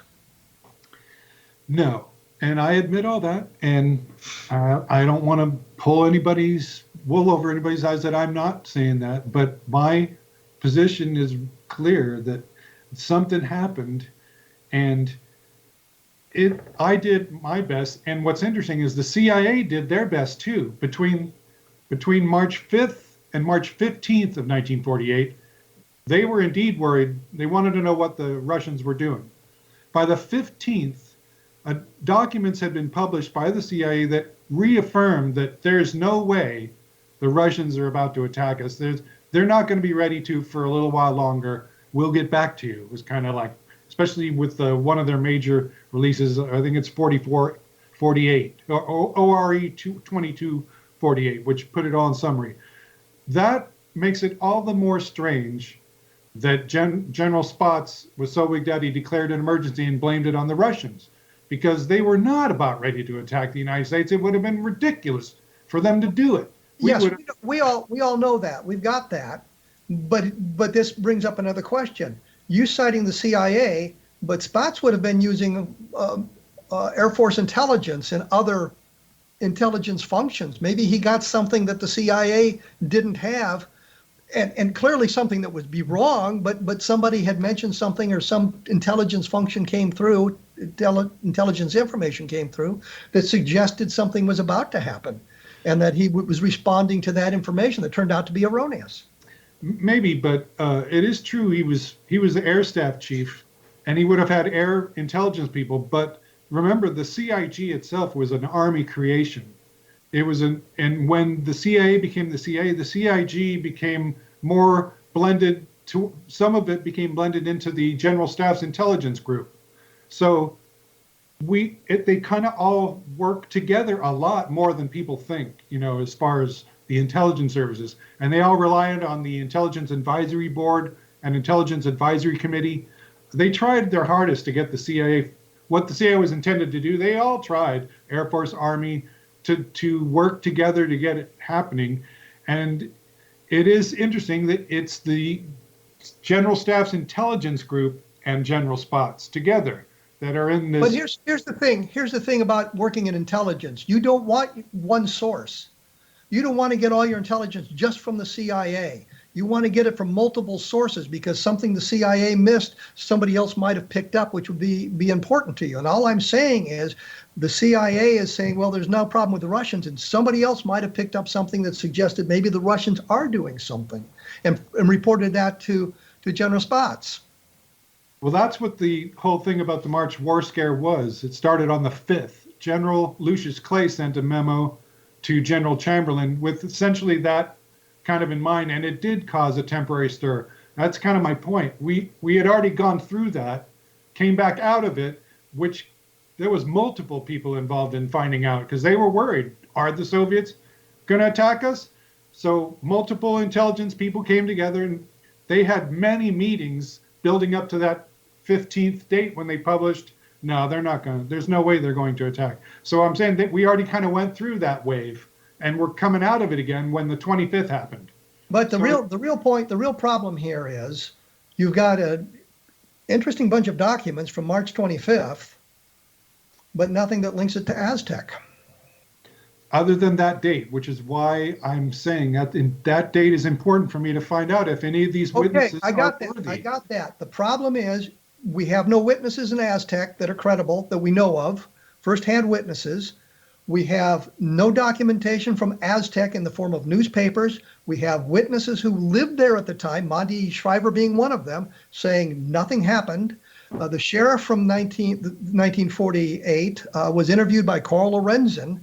No. And I admit all that, and I don't want to pull anybody's wool over anybody's eyes that I'm not saying that, but my position is clear that something happened, and I did my best. And what's interesting is the CIA did their best too. Between March 5th and March 15th of 1948, they were indeed worried. They wanted to know what the Russians were doing. By the 15th, documents had been published by the CIA that reaffirmed that there's no way the Russians are about to attack us. They're not going to be ready to for a little while longer. We'll get back to you. It was kind of like, especially with one of their major releases, I think it's 4448, or ORE 2248, which put it all in summary. That makes it all the more strange that General Spaatz was so wigged out he declared an emergency and blamed it on the Russians, because they were not about ready to attack the United States. It would have been ridiculous for them to do it. We all know that. We've got that. But this brings up another question. You citing the CIA, but Spaatz would have been using Air Force intelligence and other intelligence functions. Maybe he got something that the CIA didn't have, and clearly something that would be wrong, but somebody had mentioned something, or some intelligence function came through, intelligence information came through that suggested something was about to happen, and that he was responding to that information that turned out to be erroneous. Maybe, but it is true he was the air staff chief, and he would have had air intelligence people. But remember, the CIG itself was an Army creation. It was and when the CIA became the CIA, the CIG became more blended. Some of it became blended into the General Staff's intelligence group. So they kind of all work together a lot more than people think, as far as the intelligence services. And they all relied on the Intelligence Advisory Board and Intelligence Advisory Committee. They tried their hardest to get the CIA, what the CIA was intended to do. They all tried, Air Force, Army, to work together to get it happening. And it is interesting that it's the General Staff's intelligence group and General Spaatz together that are in this. But here's the thing. Here's the thing about working in intelligence. You don't want one source. You don't want to get all your intelligence just from the CIA. You want to get it from multiple sources, because something the CIA missed, somebody else might have picked up, which would be important to you. And all I'm saying is the CIA is saying, well, there's no problem with the Russians, and somebody else might have picked up something that suggested maybe the Russians are doing something, and reported that to General Spaatz. Well, that's what the whole thing about the March war scare was. It started on the 5th. General Lucius Clay sent a memo to General Chamberlain with essentially that kind of in mind, and it did cause a temporary stir. That's kind of my point. We had already gone through that, came back out of it, which there was multiple people involved in finding out because they were worried. Are the Soviets going to attack us? So multiple intelligence people came together and they had many meetings building up to that 15th date when they published, no, they're not going to, there's no way they're going to attack. So I'm saying that we already kind of went through that wave and we're coming out of it again when the 25th happened. But the real problem here is you've got an interesting bunch of documents from March 25th, but nothing that links it to Aztec. Other than that date, which is why I'm saying that that date is important for me to find out if any of these witnesses I got are worthy. I got that. The problem is we have no witnesses in Aztec that are credible that we know of, first-hand witnesses. We have no documentation from Aztec in the form of newspapers. We have witnesses who lived there at the time, Monty Shriver being one of them, saying nothing happened. The sheriff from 1948 was interviewed by Carl Lorenzen,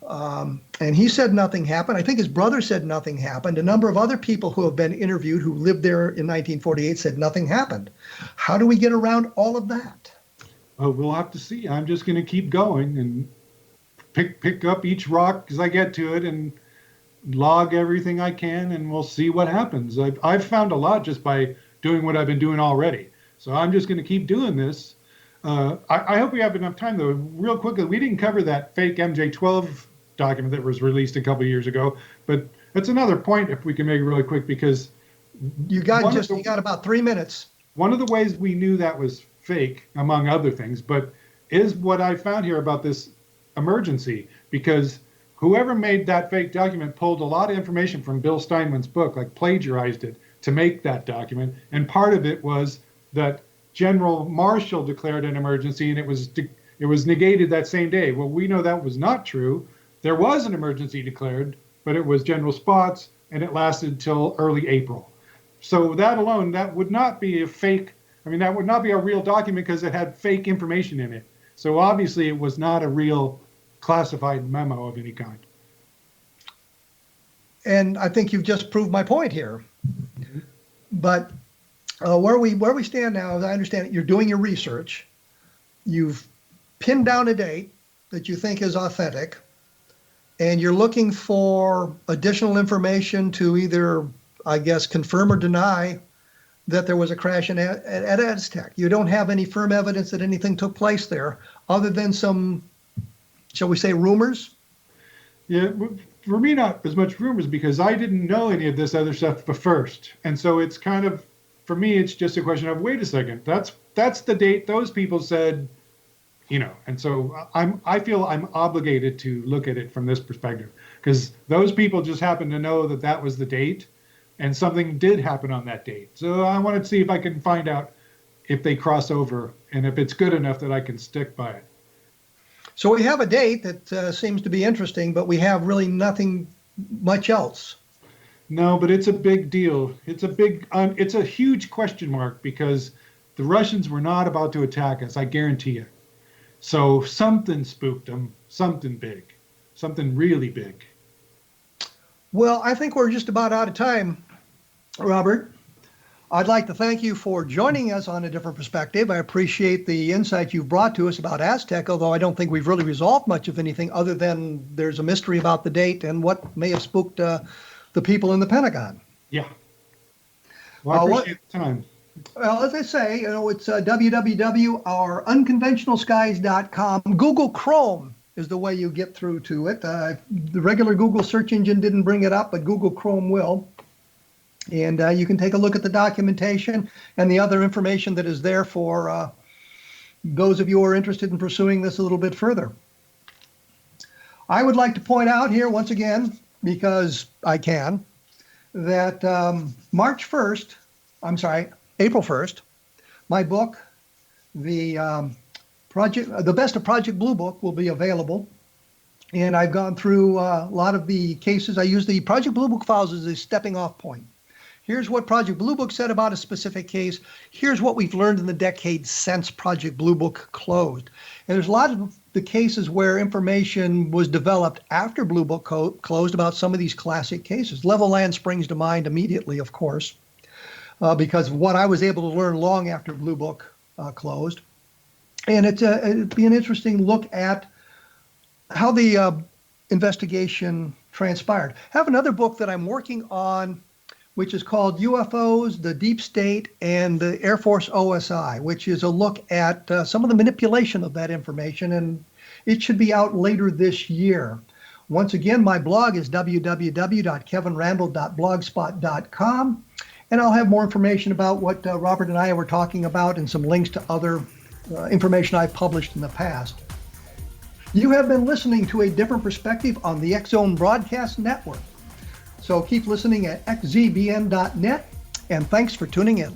and he said nothing happened. I think his brother said nothing happened. A number of other people who have been interviewed who lived there in 1948 said nothing happened. How do we get around all of that? Oh, we'll have to see. I'm just going to keep going and pick up each rock as I get to it and log everything I can, and we'll see what happens. I've found a lot just by doing what I've been doing already. So I'm just going to keep doing this. I hope we have enough time, though. Real quickly, we didn't cover that fake MJ-12 document that was released a couple of years ago, but that's another point if we can make it really quick, because you got about 3 minutes. One of the ways we knew that was fake, among other things, but is what I found here about this emergency, because whoever made that fake document pulled a lot of information from Bill Steinman's book, like plagiarized it to make that document, and part of it was that General Marshall declared an emergency and it was negated that same day. Well, we know that was not true. There was an emergency declared, but it was General Spaatz, and it lasted till early April. So that alone, that would not be a fake. I mean, that would not be a real document because it had fake information in it. So obviously it was not a real classified memo of any kind. And I think you've just proved my point here. Mm-hmm. But where we stand now, as I understand it, you're doing your research. You've pinned down a date that you think is authentic, and you're looking for additional information to either, I guess, confirm or deny that there was a crash at Aztec. You don't have any firm evidence that anything took place there, other than some, shall we say, rumors? Yeah, for me, not as much rumors, because I didn't know any of this other stuff first. And so it's kind of, for me, it's just a question of, wait a second, that's the date those people said, and so I feel I'm obligated to look at it from this perspective, because those people just happen to know that that was the date, and something did happen on that date. So I wanted to see if I can find out if they cross over and if it's good enough that I can stick by it. So we have a date that seems to be interesting, but we have really nothing much else. No, but it's a big deal. It's a huge question mark, because the Russians were not about to attack us, I guarantee you. So something spooked them, something big, something really big. Well, I think we're just about out of time, Robert. I'd like to thank you for joining us on A Different Perspective. I appreciate the insight you've brought to us about Aztec, although I don't think we've really resolved much of anything other than there's a mystery about the date and what may have spooked the people in the Pentagon. Yeah. Well, I appreciate the time. Well, as I say, it's www.ourunconventionalskies.com. Google Chrome is the way you get through to it. The regular Google search engine didn't bring it up, but Google Chrome will. And you can take a look at the documentation and the other information that is there for those of you who are interested in pursuing this a little bit further. I would like to point out here once again, because I can, that April 1st, my book, the Best of Project Blue Book, will be available. And I've gone through a lot of the cases. I use the Project Blue Book files as a stepping off point. Here's what Project Blue Book said about a specific case. Here's what we've learned in the decades since Project Blue Book closed. And there's a lot of the cases where information was developed after Blue Book closed about some of these classic cases. Level-Land springs to mind immediately, of course, because of what I was able to learn long after Blue Book closed. And it'd be an interesting look at how the investigation transpired. I have another book that I'm working on, which is called UFOs, the Deep State, and the Air Force OSI, which is a look at some of the manipulation of that information, and it should be out later this year. Once again, my blog is www.kevinrandle.blogspot.com, and I'll have more information about what Robert and I were talking about and some links to other information I've published in the past. You have been listening to A Different Perspective on the X-Zone Broadcast Network. So keep listening at xzbn.net, and thanks for tuning in.